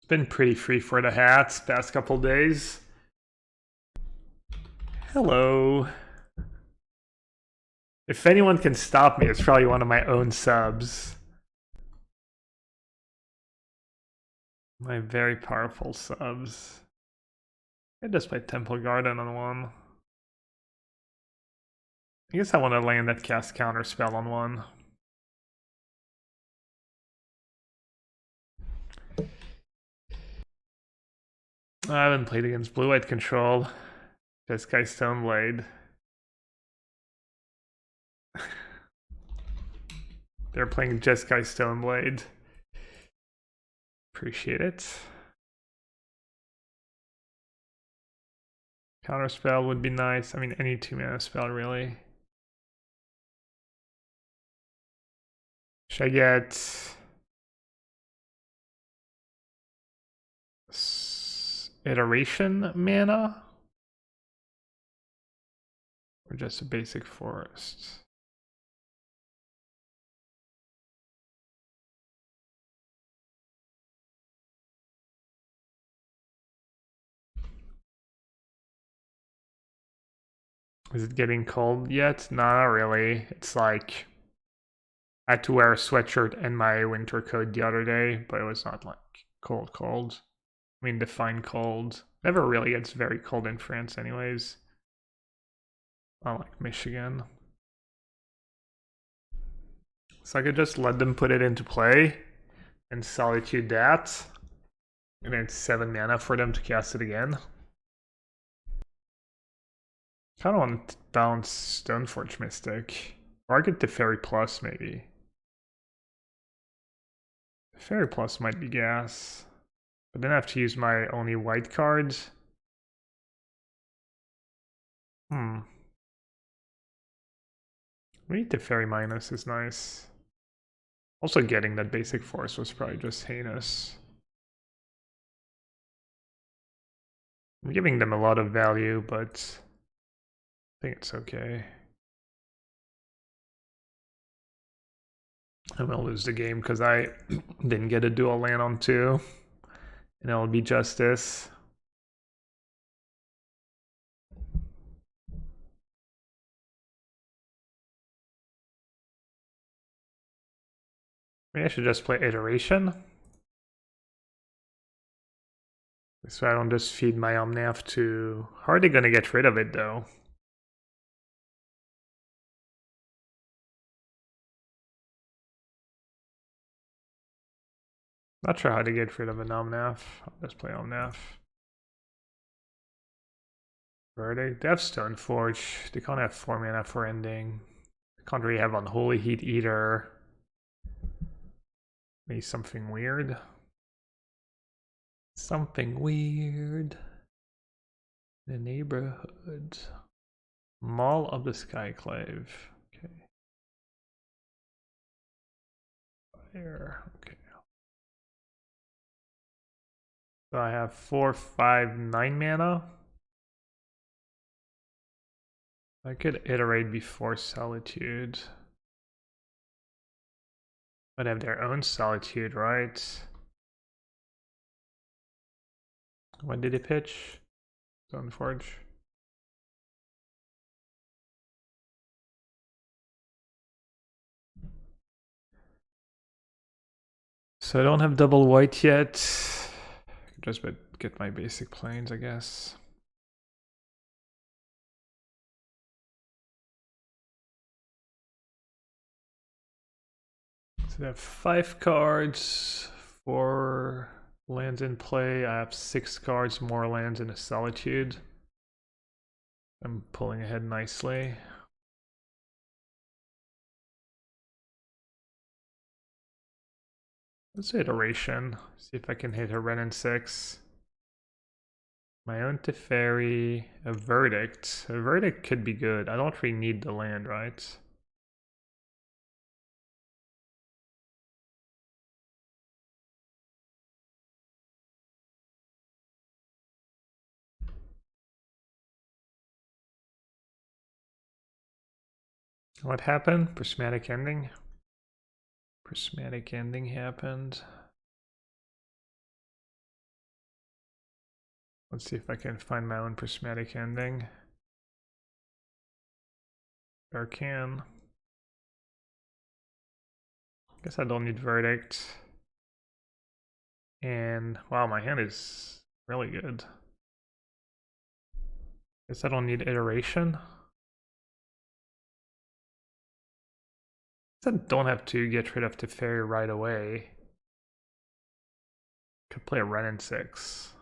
Been pretty free for the hats past couple days. Hello. If anyone can stop me, it's probably one of my own subs. My very powerful subs. I just play Temple Garden on one. I guess I want to land that cast counter spell on one. I haven't played against Blue-White Control. Jeskai Stoneblade. They're playing Jeskai Stoneblade. Appreciate it. Counter spell would be nice. I mean, any 2-mana spell, really. Should I get iteration mana? Or just a basic forest? Is it getting cold yet? No, not really. It's like I had to wear a sweatshirt and my winter coat the other day, but it was not like cold cold. I mean define cold. Never really gets very cold in France anyways. Not like Michigan. So I could just let them put it into play and solitude that. And then it's 7 mana for them to cast it again. Kind of want to bounce Stoneforge Mystic. Or I get the Fairy Plus maybe. The Fairy Plus might be gas. But then I have to use my only white cards. Maybe the Fairy Minus is nice. Also getting that basic force was probably just heinous. I'm giving them a lot of value, but I think it's okay. I will lose the game because I didn't get a dual land on 2. And it'll be justice. Maybe I should just play Iteration. So I don't just feed my Omnath to... How are they gonna get rid of it though? Not sure how to get rid of an Omnath. I'll just play Omnath. Verdict. They have Stoneforge. They can't have 4 mana for ending. They can't really have Unholy Heat either. Maybe something weird. Something weird. The neighborhood. Maul of the Skyclave. Okay. Fire. Okay. So I have 4, 5, 9 mana. I could iterate before Solitude. But have their own Solitude, right? When did they pitch? Stoneforge. So I don't have double white yet. Just get my basic planes, I guess. So I have 5 cards, 4 lands in play. I have 6 cards, more lands in a Solitude. I'm pulling ahead nicely. Let's do Iteration. See if I can hit a Ren and 6. My own Teferi, a Verdict. A Verdict could be good. I don't really need the land, right? What happened? Prismatic ending? Prismatic ending happened. Let's see if I can find my own prismatic ending. There can. Guess I don't need Verdict. And wow, my hand is really good. Guess I don't need Iteration. I don't have to get rid of the fairy right away. Could play a Ren and 6.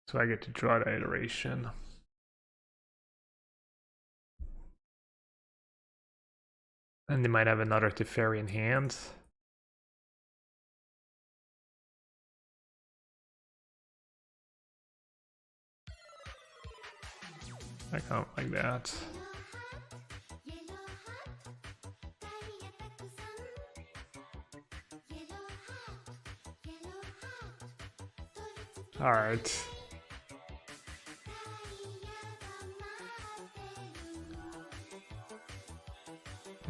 So I get to draw the Iteration. And they might have another Teferi in hand. I kind of like that. Alright.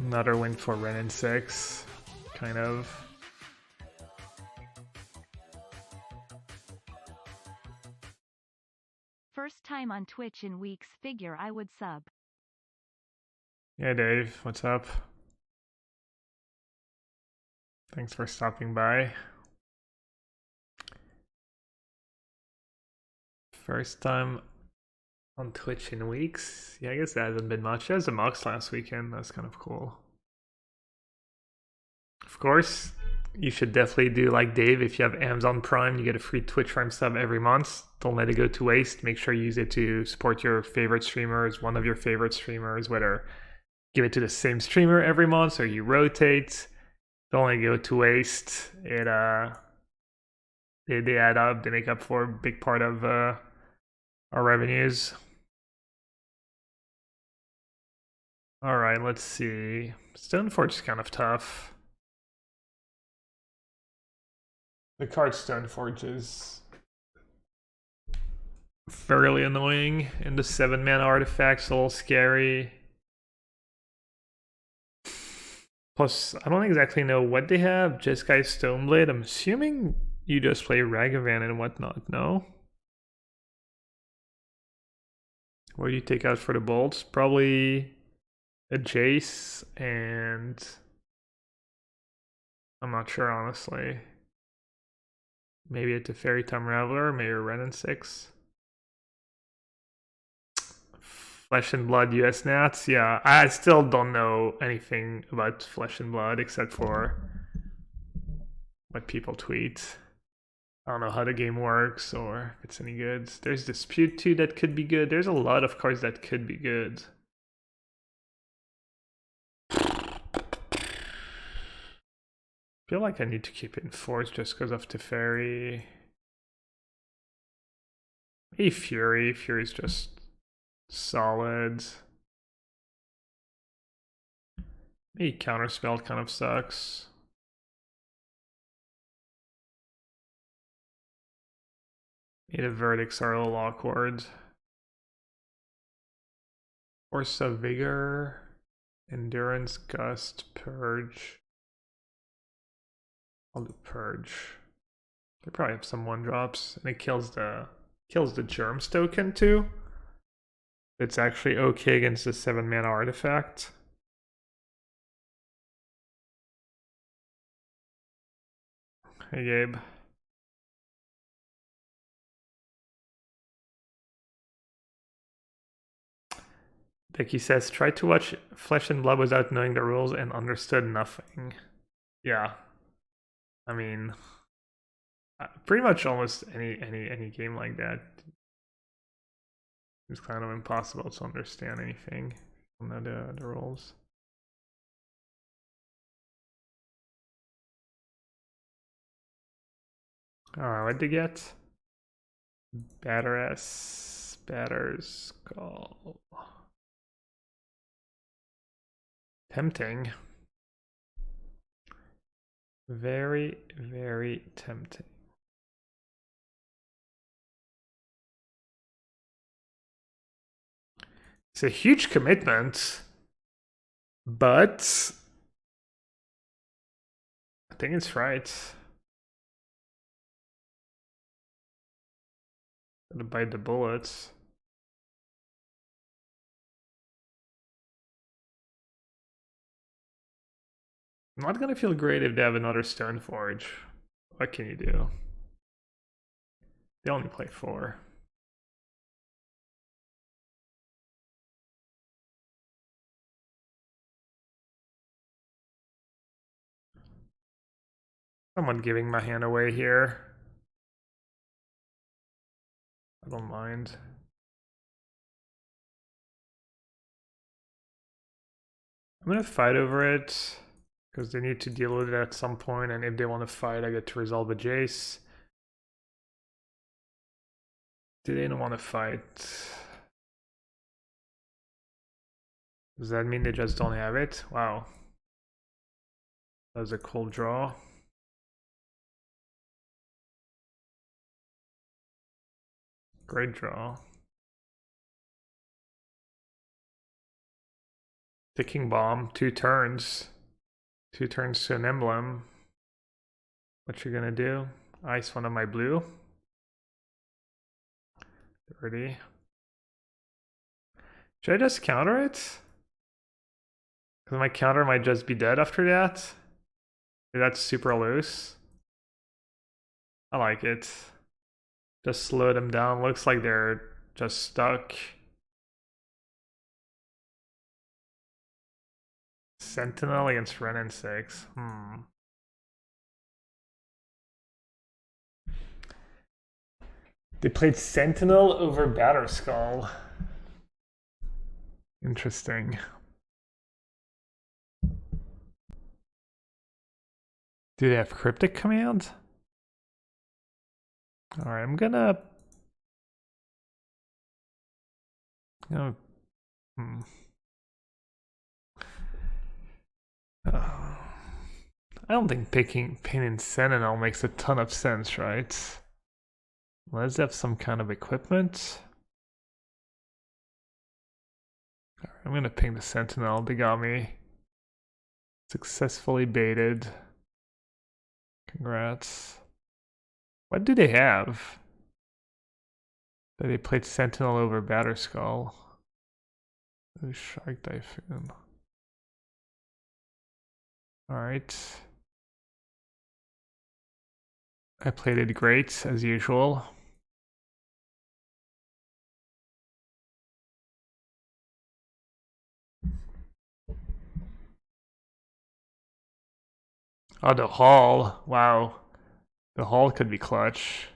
Another win for Ren and 6, kind of. First time time on Twitch in weeks. Figure I would sub. Yeah, Dave, what's up? Thanks for stopping by. First time on Twitch in weeks. Yeah, I guess that hasn't been much. There was a Mox last weekend. That's kind of cool. Of course, you should definitely do like Dave. If you have Amazon Prime, you get a free Twitch Prime sub every month. Don't let it go to waste. Make sure you use it to support your favorite streamers, one of your favorite streamers, whether give it to the same streamer every month or you rotate. Don't let it go to waste. They add up. They make up for a big part of our revenues. All right, let's see. Stoneforge is kind of tough. The card Stoneforge is fairly annoying, and the 7-mana artifact's a little scary. Plus, I don't exactly know what they have. Jeskai Stoneblade. I'm assuming you just play Ragavan and whatnot, no? What do you take out for the bolts? Probably a Jace, and I'm not sure, honestly. Maybe it's a Fairy Time Raveler, maybe a Ren and 6. Flesh and Blood US Nats. Yeah, I still don't know anything about Flesh and Blood except for what people tweet. I don't know how the game works or if it's any good. There's Dispute 2 that could be good. There's a lot of cards that could be good. I feel like I need to keep it in Force just because of Teferi. Maybe Fury. Fury's just solid. Maybe Counterspell kind of sucks. Maybe the verdicts are a little awkward. Force of Vigor, Endurance, Gust, Purge. I'll do Purge. They probably have some 1-drops, and it kills the Germs token too. It's actually okay against the 7-mana artifact. Hey Gabe. Becky says, try to watch Flesh and Blood without knowing the rules and understood nothing. Yeah. I mean, pretty much almost any game like that. It's kind of impossible to understand anything from the rules. Alright, what'd they get? Batter's Call. Tempting. Very, very tempting. It's a huge commitment, but I think it's right. Gotta bite the bullets. I'm not gonna feel great if they have another Stoneforge. What can you do? They only play 4. Someone giving my hand away here. I don't mind. I'm gonna fight over it because they need to deal with it at some point, and if they want to fight, I get to resolve a Jace. Do they don't want to fight? Does that mean they just don't have it? Wow. That was a cool draw. Great draw. Ticking bomb, 2 turns. 2 turns to an emblem. What you gonna do? Ice one of my blue. 30. Should I just counter it? Because my counter might just be dead after that. That's super loose. I like it. Just slow them down. Looks like they're just stuck. Sentinel against Ren and 6. They played Sentinel over Batterskull. Interesting. Do they have cryptic command? Alright, I'm gonna... I don't think picking Pain and Sentinel makes a ton of sense, right? Let's have some kind of equipment. Right, I'm gonna ping the Sentinel. They got me. Successfully baited. Congrats. What do they have? That they played Sentinel over Batterskull. Oh, Shark Typhoon. Alright. I played it great, as usual. Oh, the Hall. Wow. The Hall could be clutch.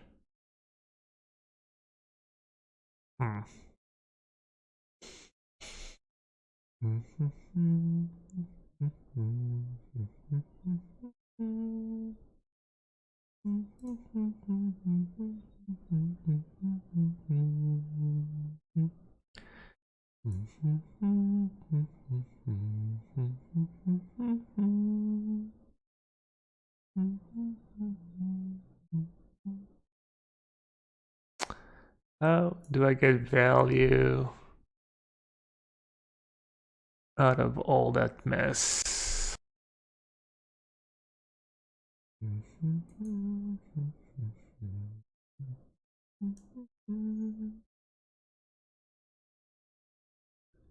How do I get value out of all that mess?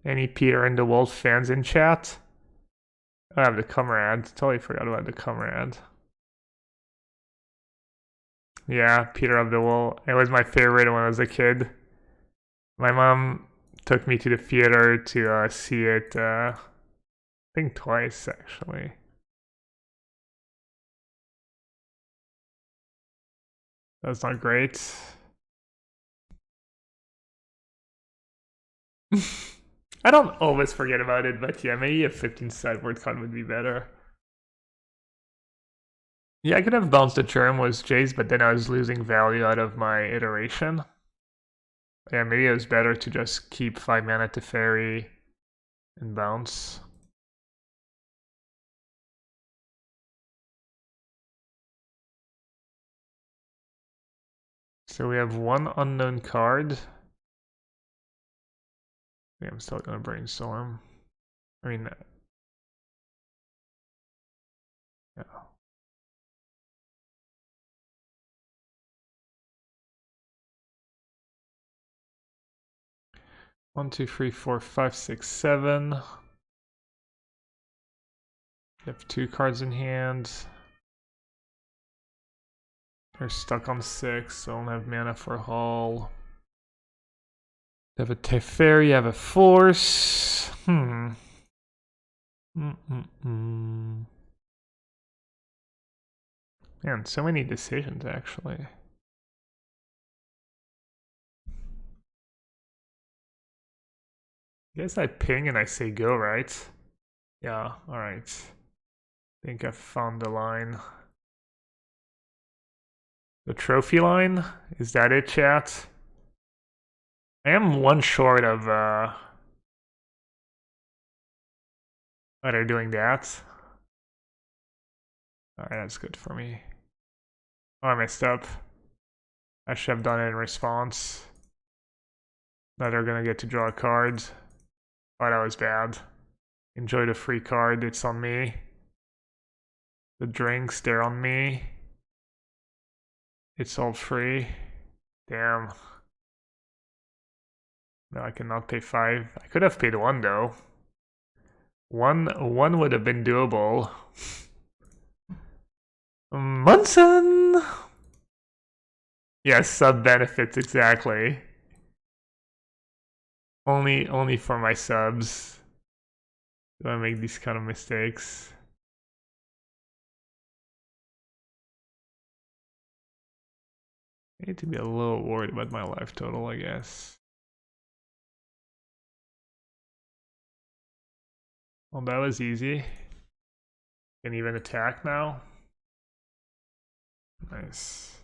Any Peter and the Wolf fans in chat? I have the comrade. Totally forgot about the comrade. Yeah, Peter of the Wolf. It was my favorite when I was a kid. My mom took me to the theater to see it, I think twice actually. That's not great. I don't always forget about it, but yeah, maybe a 15 sideboard card would be better. Yeah, I could have bounced the Germ was Jace, but then I was losing value out of my iteration. Yeah, maybe it was better to just keep 5 mana to Fairy and bounce. So we have one unknown card. Yeah, I'm still gonna brainstorm. I mean, yeah. One, two, three, four, five, six, seven. You have 2 cards in hand. They're stuck on 6, so I don't have mana for Hull. You have a Teferi, you have a Force. Man, so many decisions actually. I guess I ping and I say go, right? Yeah, alright. I think I found the line. The trophy line? Is that it, chat? I am one short of, oh, they're doing that. Alright, that's good for me. Oh, I messed up. I should have done it in response. Now they're gonna get to draw a card. Oh, that was bad. Enjoy the free card, it's on me. The drinks, they're on me. It's all free. Damn. No, I cannot pay 5. I could have paid 1 though. One would have been doable. Munson! Yes, sub benefits, exactly. Only for my subs do I make these kind of mistakes. I need to be a little worried about my life total, I guess. Well, that was easy. Can even attack now. Nice.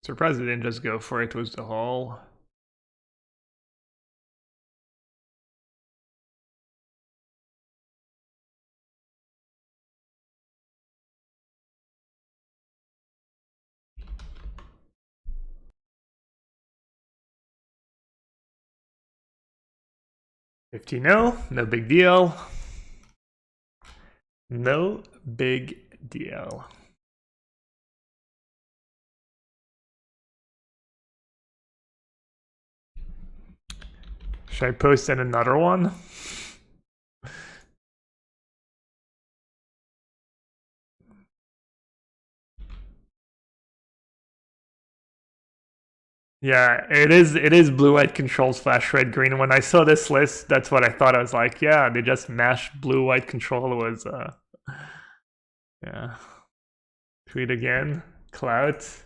Surprised they didn't just go for it with the hull. No big deal. No big deal. Should I post in another one? Yeah, it is blue-white controls / red-green. When I saw this list, that's what I thought. I was like, yeah, they just mashed blue-white control was yeah. Tweet again. Clout.